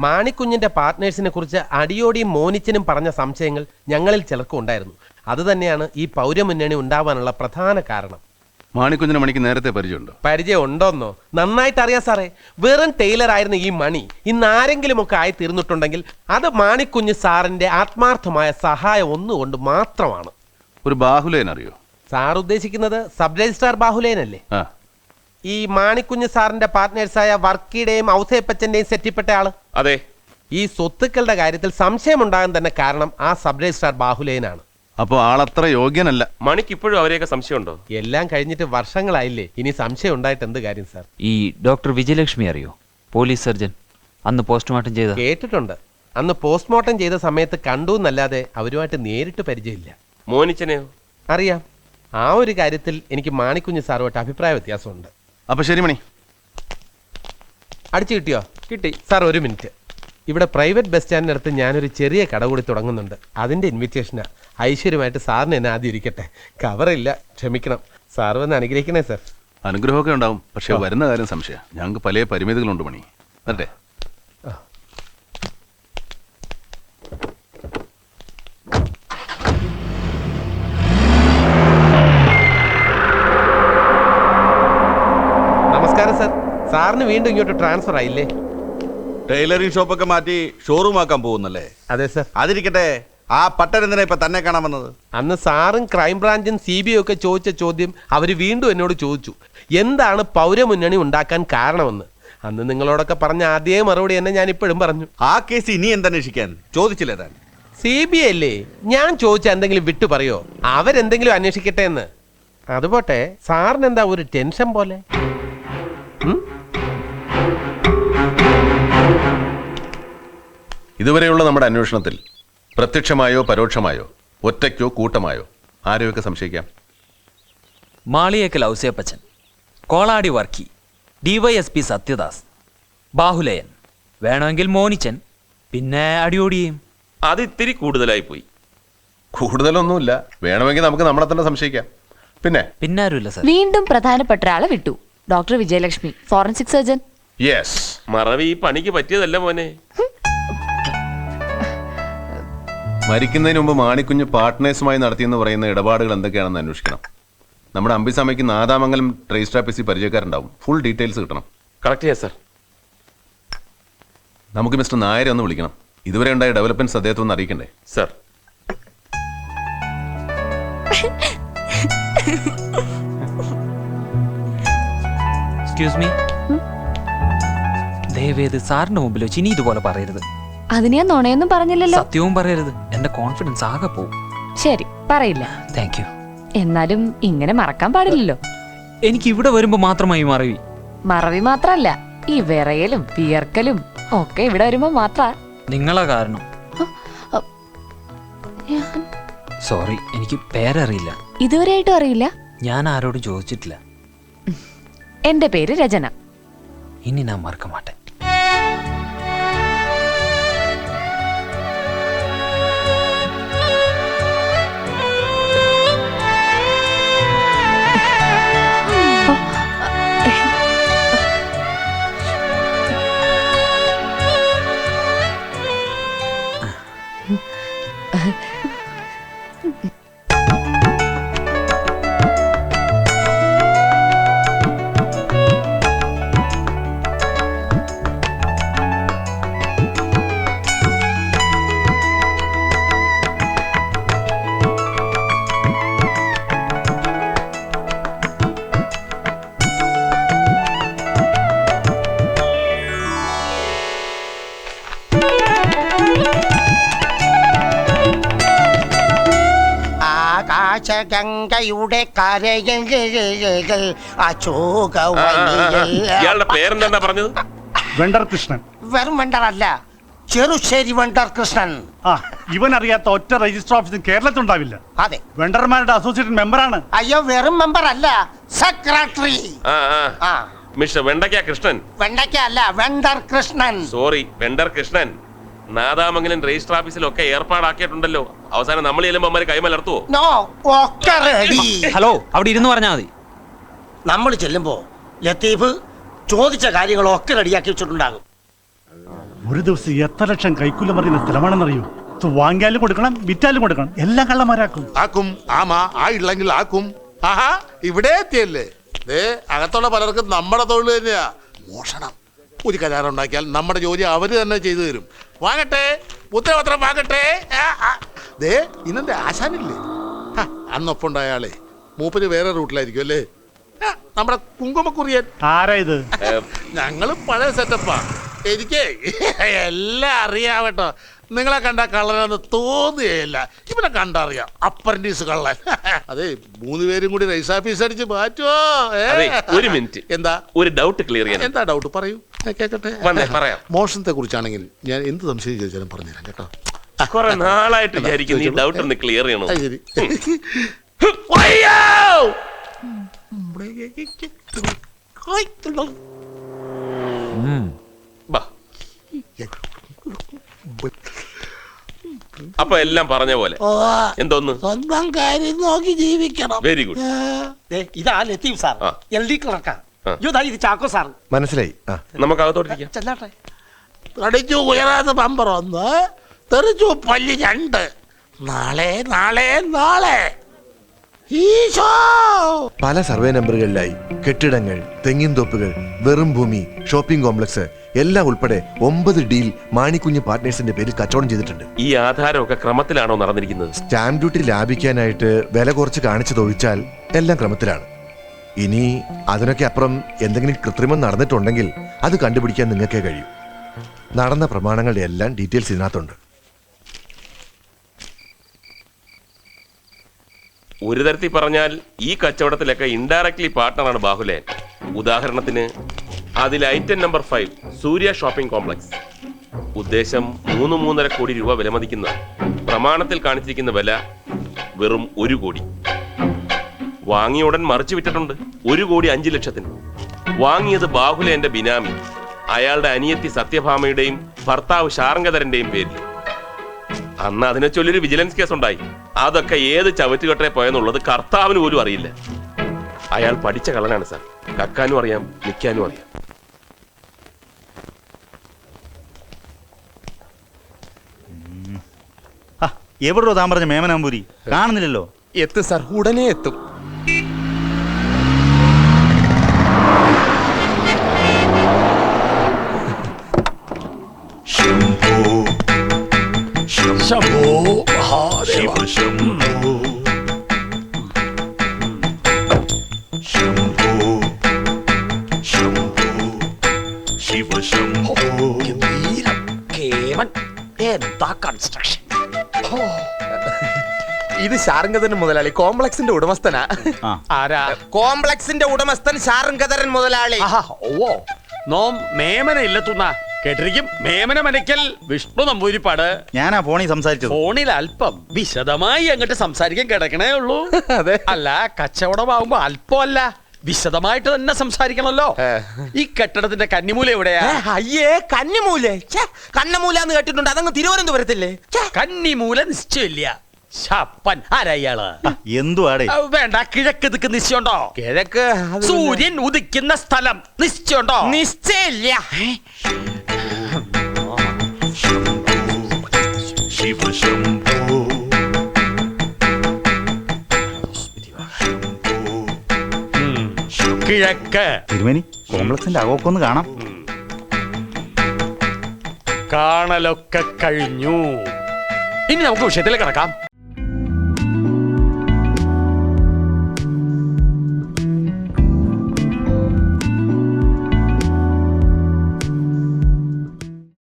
മാണിക്കുഞ്ഞിന്റെ പാർട്ട്നേഴ്സിനെ കുറിച്ച് അടിയോടിയും മോനിച്ചനും പറഞ്ഞ സംശയങ്ങൾ ഞങ്ങളിൽ ചിലർക്കും ഉണ്ടായിരുന്നു. അതുതന്നെയാണ് ഈ പൗരമുന്നണി ഉണ്ടാവാനുള്ള പ്രധാന കാരണം. മാണിക്കുഞ്ഞിനെ മണിക്ക് നേരത്തെ പരിചയമുണ്ടോ? പരിചയം ഉണ്ടോന്നോ? നന്നായിട്ട് അറിയാം സാറേ. വെറും ടൈലർ ആയിരുന്ന ഈ മണി ഇന്ന് ആരെങ്കിലുമൊക്കെ ആയി തീർന്നിട്ടുണ്ടെങ്കിൽ അത് മാണിക്കുഞ്ഞ് സാറിന്റെ ആത്മാർത്ഥമായ സഹായം ഒന്നുകൊണ്ട് മാത്രമാണ്. ഒരു ബാഹുലേൻ അറിയോ? സാർ ഉദ്ദേശിക്കുന്നത് സബ് രജിസ്ട്രാർ ബാഹുലേനല്ലേ? ഈ മാണിക്കുഞ്ഞ് സാറിന്റെ പാർട്ട്നേഴ്സായ വർക്കിയുടെയും ഔസേപ്പച്ചന്റെയും സെറ്റിൽപ്പെട്ട ആള്. അതെ. ഈ സ്വത്തുക്കളുടെ കാര്യത്തിൽ സംശയമുണ്ടാകാൻ തന്നെ കാരണം ആ സബ് രജിസ്ട്രാർ ബാഹുലേനാണ്. അപ്പൊ ആളത്ര യോഗ്യനല്ല. മണിക്ക് ഇപ്പോഴും അവരെയൊക്കെ സംശയമുണ്ടോ? എല്ലാം കഴിഞ്ഞിട്ട് വർഷങ്ങളായില്ലേ, ഇനി സംശയം ഉണ്ടായിട്ട് എന്ത് കാര്യം സാർ? ഈ ഡോക്ടർ വിജയലക്ഷ്മി അറിയോ? പോലീസ് സർജൻ, അന്ന് പോസ്റ്റ്മോർട്ടം ചെയ്ത. കേട്ടിട്ടുണ്ട്. അന്ന് പോസ്റ്റ്മോർട്ടം ചെയ്ത സമയത്ത് കണ്ടു എന്നല്ലാതെ അവരുമായിട്ട് നേരിട്ട് പരിചയമില്ല. മോനിച്ചനെയോ? അറിയാം. ആ ഒരു കാര്യത്തിൽ എനിക്ക് മാണിക്കുഞ്ഞ് സാറുമായിട്ട് അഭിപ്രായ വ്യത്യാസമുണ്ട്. അപ്പൊ ശരി മണി. അടിച്ചു കിട്ടിയോ? കിട്ടി സാർ. ഒരു മിനിറ്റ്. ഇവിടെ പ്രൈവറ്റ് ബസ് സ്റ്റാൻഡിനടുത്ത് ഞാനൊരു ചെറിയ കട കൂടി തുടങ്ങുന്നുണ്ട്. അതിൻ്റെ ഇൻവിറ്റേഷനാ. ഐശ്വര്യമായിട്ട് സാറിന് എന്നെ ആദ്യം ഇരിക്കട്ടെ. കവറില്ല, ക്ഷമിക്കണം. സാർ വന്ന് അനുഗ്രഹിക്കണേ സാർ. അനുഗ്രഹമൊക്കെ ഉണ്ടാവും, പക്ഷെ വരുന്ന കാര്യം സംശയം. ഞങ്ങൾക്ക് പല പരിമിതികളുണ്ട് മണി. അല്ലേ? നമസ്കാരം സാർ. സാറിന് വീണ്ടും ഇങ്ങോട്ട് ട്രാൻസ്ഫർ ആയില്ലേ? ടൈലറിംഗ് ഷോപ്പൊക്കെ മാറ്റി ഷോറൂം ആക്കാൻ പോകുന്നല്ലേ? അതെ സാർ. അതിരിക്കട്ടെ, ആ പട്ടരെന്തിനാ ഇപ്പൊ തന്നെ കാണാൻ വന്നത്? അന്ന് സാറും ക്രൈംബ്രാഞ്ചും CBI ഒക്കെ ചോദിച്ച ചോദ്യം അവര് വീണ്ടും എന്നോട് ചോദിച്ചു, എന്താണ് പൗരമുന്നണി ഉണ്ടാക്കാൻ കാരണമെന്ന്. അന്ന് നിങ്ങളോടൊക്കെ പറഞ്ഞ അതേ മറുപടി തന്നെ ഞാൻ ഇപ്പോഴും പറഞ്ഞു. ആ കേസ് ഇനി എന്തന്വേഷിക്കാൻ ചോദിച്ചില്ലേ താൻ? CBI അല്ലേ? ഞാൻ ചോദിച്ച എന്തെങ്കിലും വിട്ടു പറയോ? അവരെന്തെങ്കിലും അന്വേഷിക്കട്ടെ എന്ന്. അതുപോട്ടെ, സാറിന് എന്താ ഒരു ടെൻഷൻ പോലെ? ഇതുവരെയുള്ള നമ്മുടെ അന്വേഷണത്തിൽ പ്രത്യക്ഷമായോ പരോക്ഷമായോ ഒറ്റയ്ക്കോ കൂട്ടമായോ ആരെയൊക്കെ സംശയിക്കാം? മാളിയേക്കൽ ഔസേപ്പച്ചൻ, കോളാടി വർക്കി, DYSP സത്യദാസ്, ബാഹുലയൻ, വേണമെങ്കിൽ മോനിച്ചൻ, പിന്നെ അടിയോടിയും. അത് ഇത്തിരി കൂടുതലായി പോയി. കൂടുതലൊന്നുമില്ല. വേണമെങ്കിൽ നമുക്ക് നമ്മളെ തന്നെ സംശയിക്കാം. പിന്നെ ആരുമില്ല സാർ. വീണ്ടും പ്രധാനപ്പെട്ട ഒരാളെ വിട്ടു. Doctor Vijayalakshmi, forensic surgeon. Yes. മറവി ഈ പണിക്ക് പറ്റിയതല്ല മോനെ. മരിക്കുന്നതിന് മുമ്പ് മാണിക്കുഞ്ഞ് പാർട്ട്നേഴ്സുമായി നടത്തിയെന്ന് പറയുന്ന ഇടപാടുകൾ എന്തൊക്കെയാണെന്ന് അന്വേഷിക്കണം. നമ്മുടെ അമ്പിസമയ്ക്ക് നാദാമംഗലം രജിസ്ട്രാർ ഓഫീസിൽ പരിചയക്കാരുണ്ടാവും. ഫുൾ ഡീറ്റെയിൽസ് കിട്ടണം. കറക്റ്റ് ചെയ്യാം സാർ. നമുക്ക് മിസ്റ്റർ നായരെ ഒന്ന് വിളിക്കണം. ഇതുവരെ ഉണ്ടായ ഡെവലപ്മെന്റ്സ് അദ്ദേഹത്തെ ഒന്ന് അറിയിക്കണ്ടേ? സാർ. എക്സ്ക്യൂസ് മീ, ദയവേത് സാറിന്റെ മുമ്പിൽ വെച്ച് ഇനി ഇതുപോലെ പറയരുത്. അതിന് ഞാൻ നുണയൊന്നും പറഞ്ഞില്ലല്ലോ. സത്യവും പറയരുത്. എന്റെ കോൺഫിഡൻസ് ആകെ പോവും. ശരി, പറയില്ല. Thank you. എന്നാലും ഇങ്ങനെ മറക്കാൻ പാടില്ലല്ലോ. എനിക്ക് ഇവിടെ വരുമ്പോ മാത്രമായി മറവി. മറവി മാത്രല്ല, ഈ വിറയലും വിയർക്കലും ഒക്കെ ഇവിടെ വരുമ്പോ മാത്ര. നിങ്ങളാ കാരണം. സോറി, എനിക്ക് പേരറിയില്ല. ഇതുവരെയായിട്ടും അറിയില്ല? ഞാൻ ആരോടും ചോദിച്ചിട്ടില്ല. എന്റെ പേര് രചന. ഇനി ഞാൻ മറക്ക മാട്ടെ. ഗംഗയുടെ കരകൾ ഇയാളുടെ പേരെന്താ പറഞ്ഞത്? വെണ്ടർ കൃഷ്ണൻ. വെറും വെണ്ടർ അല്ല, ചെറുശ്ശേരി വെണ്ടർ കൃഷ്ണൻ. ഇവൻ അറിയാത്ത ഒറ്റ രജിസ്റ്റർ ഓഫീസും കേരളത്തിലുണ്ടാവില്ല. അതെ, വെണ്ടർമാരുടെ അസോസിയേഷൻ മെമ്പറാണ്. അയ്യോ, വെറും മെമ്പർ അല്ല, സെക്രട്ടറി. മിസ്റ്റർ വെണ്ടയ്ക്ക കൃഷ്ണൻ. വെണ്ടയ്ക്ക അല്ല, vendor Krishnan. Sorry, vendor Krishnan. Nadamangalam register ഓഫീസിലൊക്കെ ഏർപ്പാടാക്കിയിട്ടുണ്ടല്ലോ. അവസാനം നമ്മൾ ചെല്ലുമ്പോൾ കൈമലർത്തുവോ? നോ, ഒക്കെ റെഡി. ഹലോ, അവിടെ ഇരുന്ന് പറഞ്ഞാൽ മതി. നമ്മൾ ചെല്ലുമ്പോ ലത്തീഫ് ചോദിച്ച കാര്യങ്ങളൊക്കെ റെഡിയാക്കി വെച്ചിട്ടുണ്ടാകും. ഒരു ദിവസം എത്ര ലക്ഷം കൈക്കൂലം പറയുന്ന സ്ഥലമാണെന്നറിയോ? ഇത് വാങ്ങിയാലും കൊടുക്കണം, വിറ്റാലും കൊടുക്കണം, എല്ലാം കള്ളന്മാരാക്കും. ആക്കും ആമാ ആ ഇല്ലെങ്കിൽ ആക്കും. ആഹാ ഇവിടെ എത്തിയല്ലേ. അകത്തുള്ള പലർക്കും നമ്മുടെ തൊഴിൽ തന്നെയാ മോഷണം. ഒരു കരാറുണ്ടാക്കിയാൽ നമ്മുടെ ജോലി അവര് തന്നെ ചെയ്തു തരും. വാങ്ങട്ടെ, ഉത്തരപത്രം വാങ്ങട്ടെ. ഇന്നെന്റെ ആശാനില്ലേ അന്നൊപ്പുണ്ടായ ആളെ, മൂപ്പര് വേറെ റൂട്ടിലായിരിക്കും അല്ലേ. നമ്മുടെ കുങ്കുമക്കുറിയൻ. ആരാ ഇത്? ഞങ്ങള് പഴയ സെറ്റപ്പാ. എനിക്ക് എല്ലാം അറിയാവട്ടോ. നിങ്ങളെ കണ്ട കള്ളനെന്ന് തോന്നുകയില്ല. ഇവനെ കണ്ടറിയാം, അപ്രന്റീസ് കള്ളൻ. അതെ, 3 പേരും കൂടി രജിസ്റ്റർ ഓഫീസ് അടിച്ച് മാറ്റുമോ? ഒരു മിനിറ്റ്, എന്താ ഒരു ഡൗട്ട് ക്ലിയർ ചെയ്യാൻ. എന്താ ഡൗട്ട്? പറയൂ, ഞാൻ കേൾക്കട്ടെ. പറയാം. മോഷണത്തെ കുറിച്ചാണെങ്കിൽ ഞാൻ എന്ത് സംശയം ചോദിച്ചാലും പറഞ്ഞുതരാം കേട്ടോ. കുറെ നാളായിട്ട് വിചാരിക്കുന്നു ഈ ഡൗട്ട് ഒന്ന് ക്ലിയർ ചെയ്യണം. അത് ശരി. അപ്പൊ എല്ലാം പറഞ്ഞ പോലെ എന്തോന്ന് സ്വന്തം കാര്യം നോക്കി ജീവിക്കണം. Very good. ഇതാ ലത്തീഫ് സാർ, LD ക്ലർക്കാ. ഇത് ചാക്കോ സാർ. മനസ്സിലായി. നമുക്ക് അകത്തോട്ടിരിക്കാം. ചെല്ലാട്ടെ. തടിച്ചു ഉയരാതെ പമ്പർ 1, തെറിച്ചു പല്ല് 2. നാളെ നാളെ നാളെ ഈശോ. പല സർവേ നമ്പറുകളിലായി കെട്ടിടങ്ങൾ, തെങ്ങിൻതോപ്പുകൾ, വെറും ഭൂമി, ഷോപ്പിംഗ് കോംപ്ലക്സ് എല്ലാം ഉൾപ്പെടെ 9 ഡീൽ മാണിക്കുഞ്ഞ് പാർട്ട്നേഴ്സിന്റെ പേരിൽ കച്ചവടം ചെയ്തിട്ടുണ്ട്. ഈ ആധാരമൊക്കെ ക്രമത്തിലാണോ നടന്നിരിക്കുന്നത്? സ്റ്റാമ്പ് ഡ്യൂട്ടി ലാഭിക്കാനായിട്ട് വില കുറച്ച് കാണിച്ചതൊഴിച്ചാൽ എല്ലാം ക്രമത്തിലാണ്. ഇനി അതിനൊക്കെ അപ്പുറം എന്തെങ്കിലും കൃത്രിമം നടന്നിട്ടുണ്ടെങ്കിൽ അത് കണ്ടുപിടിക്കാൻ നിങ്ങൾക്കേ കഴിയൂ. നടന്ന പ്രമാണങ്ങളുടെ എല്ലാം ഡീറ്റെയിൽസ് ഇതിനകത്തുണ്ട്. ഒരു തരത്തിൽ പറഞ്ഞാൽ ഈ കച്ചവടത്തിലൊക്കെ ഇൻഡയറക്ട്ലി പാർട്ട്ണറാണ് ബാഹുലേൻ. ഉദാഹരണത്തിന് അതിൽ ഐറ്റം നമ്പർ 5 സൂര്യ ഷോപ്പിംഗ് കോംപ്ലക്സ്. ഉദ്ദേശം 3-3.5 കോടി രൂപ വിലമതിക്കുന്ന പ്രമാണത്തിൽ കാണിച്ചിരിക്കുന്ന വില വെറും 1 കോടി. വാങ്ങിയ ഉടൻ മറിച്ചു വിറ്റിട്ടുണ്ട് 1,05,00,000. വാങ്ങിയത് ബാഹുലേന്റെ ബിനാമി, അയാളുടെ അനിയത്തി സത്യഭാമയുടെയും ഭർത്താവ് ശാർങ്കധരന്റെയും പേരിൽ. അന്ന് അതിനെ ചൊല്ലൊരു വിജിലൻസ് കേസ് ഉണ്ടായി. അതൊക്കെ ഏത് ചവറ്റുകെട്ടേ പോയെന്നുള്ളത് കർത്താവിന് പോലും അറിയില്ല. അയാൾ പഠിച്ച കള്ളനാണ് സാർ. കക്കാനും അറിയാം, നിൽക്കാനും അറിയാം. എവിടോ താൻ പറഞ്ഞ മേമനാമ്പൂരി കാണുന്നില്ലല്ലോ. എത്തും സാർ, ഉടനെ എത്തും. കൺസ്ട്രക്ഷൻ. ഇത് ശാർങ്കധരൻ മുതലാളി, കോംപ്ലക്സിന്റെ ഉടമസ്ഥനാ. ആരാ? കോംപ്ലക്സിന്റെ ഉടമസ്ഥൻ ശാർങ്കധരൻ മുതലാളി. ഓ നോം മേമന ഇല്ലെത്തുന്ന കേട്ടിരിക്കും. മേമന മനക്കൽ വിഷ്ണു നമ്പൂരിപ്പാട്. ഞാനാ ഫോണിൽ സംസാരിച്ചത്. ഫോണിൽ അല്പം വിശദമായി അങ്ങോട്ട് സംസാരിക്കാൻ കിടക്കണേ ഉള്ളൂ. അതെ, അല്ല കച്ചവടമാകുമ്പോ അല്പമല്ല, വിശദമായിട്ട് തന്നെ സംസാരിക്കണല്ലോ. ഈ കെട്ടിടത്തിന്റെ കന്നിമൂല എവിടെയാ? അയ്യേ, കന്നിമൂല. കന്നമൂല എന്ന് കേട്ടിട്ടുണ്ട്, അതങ്ങ് തിരുവനന്തപുരത്തില്ലേ? കന്നിമൂല നിശ്ചയില്ല. ശപ്പൻ ആരാ ഇയാള്? എന്തുവാടേ? വേണ്ട, കിഴക്ക് ദിക്ക് നിശ്ചയുണ്ടോ? കിഴക്ക് സൂര്യൻ ഉദിക്കുന്ന സ്ഥലം നിശ്ചയുണ്ടോ? നിശ്ചയില്ല. കിഴക്ക്. തിരുമേനി, കോംപ്ലക്സിന്റെ അകമൊക്കെ കാണാം. കാണലൊക്കെ കഴിഞ്ഞു. ഇനി നമുക്ക് വിഷയത്തിലേക്ക് കിടക്കാം.